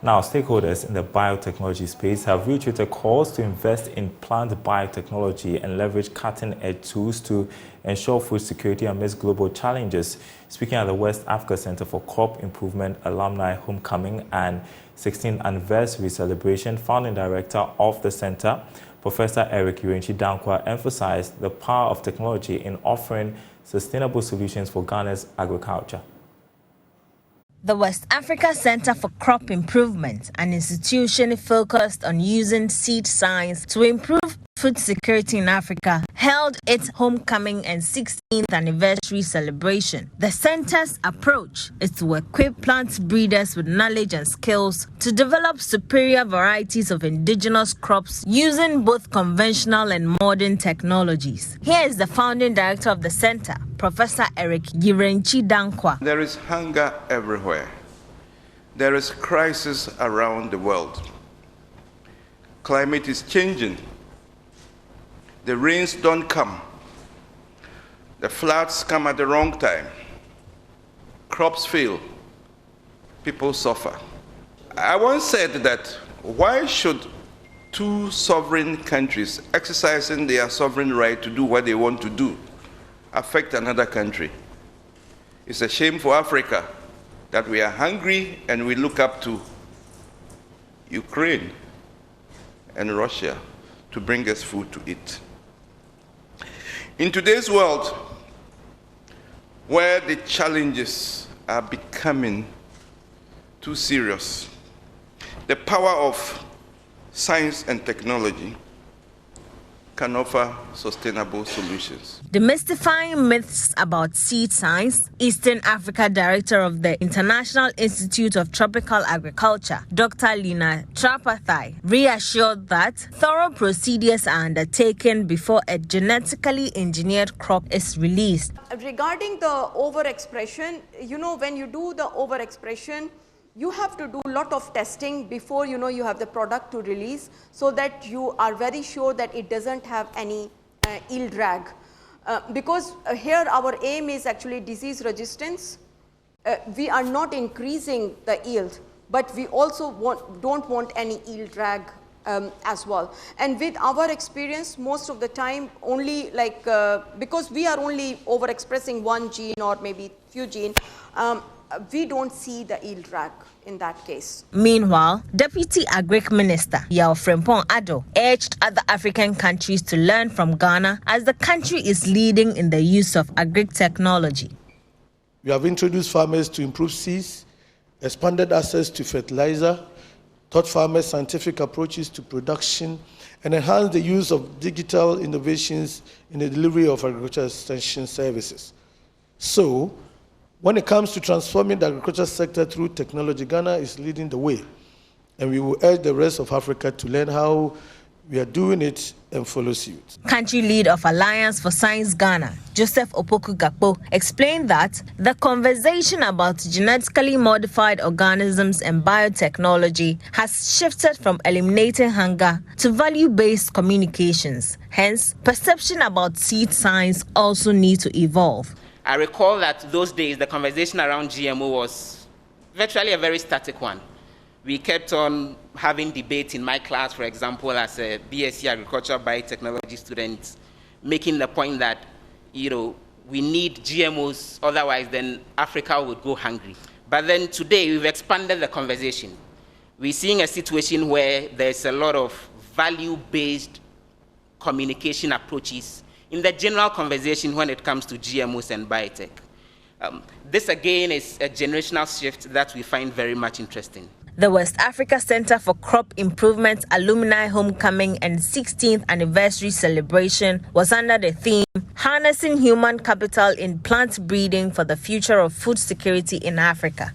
Now, stakeholders in the biotechnology space have reiterated calls to invest in plant biotechnology and leverage cutting-edge tools to ensure food security amidst global challenges. Speaking at the West Africa Center for Crop Improvement Alumni Homecoming and 16th Anniversary Celebration, founding director of the center, Professor Eric Dankwa, emphasized the power of technology in offering sustainable solutions for Ghana's agriculture. The West Africa Center for Crop Improvement, an institution focused on using seed science to improve food security in Africa, held its homecoming and 16th anniversary celebration. The center's approach is to equip plant breeders with knowledge and skills to develop superior varieties of indigenous crops using both conventional and modern technologies. Here is the founding director of the center, Professor Eric Dankwa. There is hunger everywhere. There is crisis around the world. Climate is changing. The rains don't come. The floods come at the wrong time. Crops fail. People suffer. I once said that why should two sovereign countries exercising their sovereign right to do what they want to do affect another country? It's a shame for Africa that we are hungry and we look up to Ukraine and Russia to bring us food to eat. In today's world, where the challenges are becoming too serious, the power of science and technology can offer sustainable solutions. Demystifying myths about seed science, Eastern Africa Director of the International Institute of Tropical Agriculture, Dr. Lina Trapathai, reassured that thorough procedures are undertaken before a genetically engineered crop is released. Regarding the overexpression, when you do the overexpression, you have to do a lot of testing before you have the product to release, so that you are very sure that it doesn't have any yield drag. Because here our aim is actually disease resistance. We are not increasing the yield, but we also don't want any yield drag as well. And with our experience, most of the time only because we are only overexpressing one gene or maybe few genes, we don't see the yield drag in that case. Meanwhile, Deputy Agric Minister Yao Frempong Addo urged other African countries to learn from Ghana as the country is leading in the use of agric technology. We have introduced farmers to improve seeds, expanded access to fertilizer, taught farmers scientific approaches to production, and enhanced the use of digital innovations in the delivery of agricultural extension services. So, when it comes to transforming the agriculture sector through technology, Ghana is leading the way. And we will urge the rest of Africa to learn how we are doing it and follow suit. Country lead of Alliance for Science Ghana, Joseph Opoku Gakpo, explained that the conversation about genetically modified organisms and biotechnology has shifted from eliminating hunger to value-based communications. Hence, perception about seed science also needs to evolve. I recall that those days the conversation around GMO was virtually a very static one. We kept on having debate in my class, for example, as a BSc Agricultural Biotechnology student, making the point that we need GMOs, otherwise then Africa would go hungry. But then today we've expanded the conversation. We're seeing a situation where there's a lot of value-based communication approaches in the general conversation when it comes to GMOs and biotech. This again is a generational shift that we find very much interesting. The West Africa Center for Crop Improvement Alumni Homecoming and 16th Anniversary Celebration was under the theme, Harnessing Human Capital in Plant Breeding for the Future of Food Security in Africa.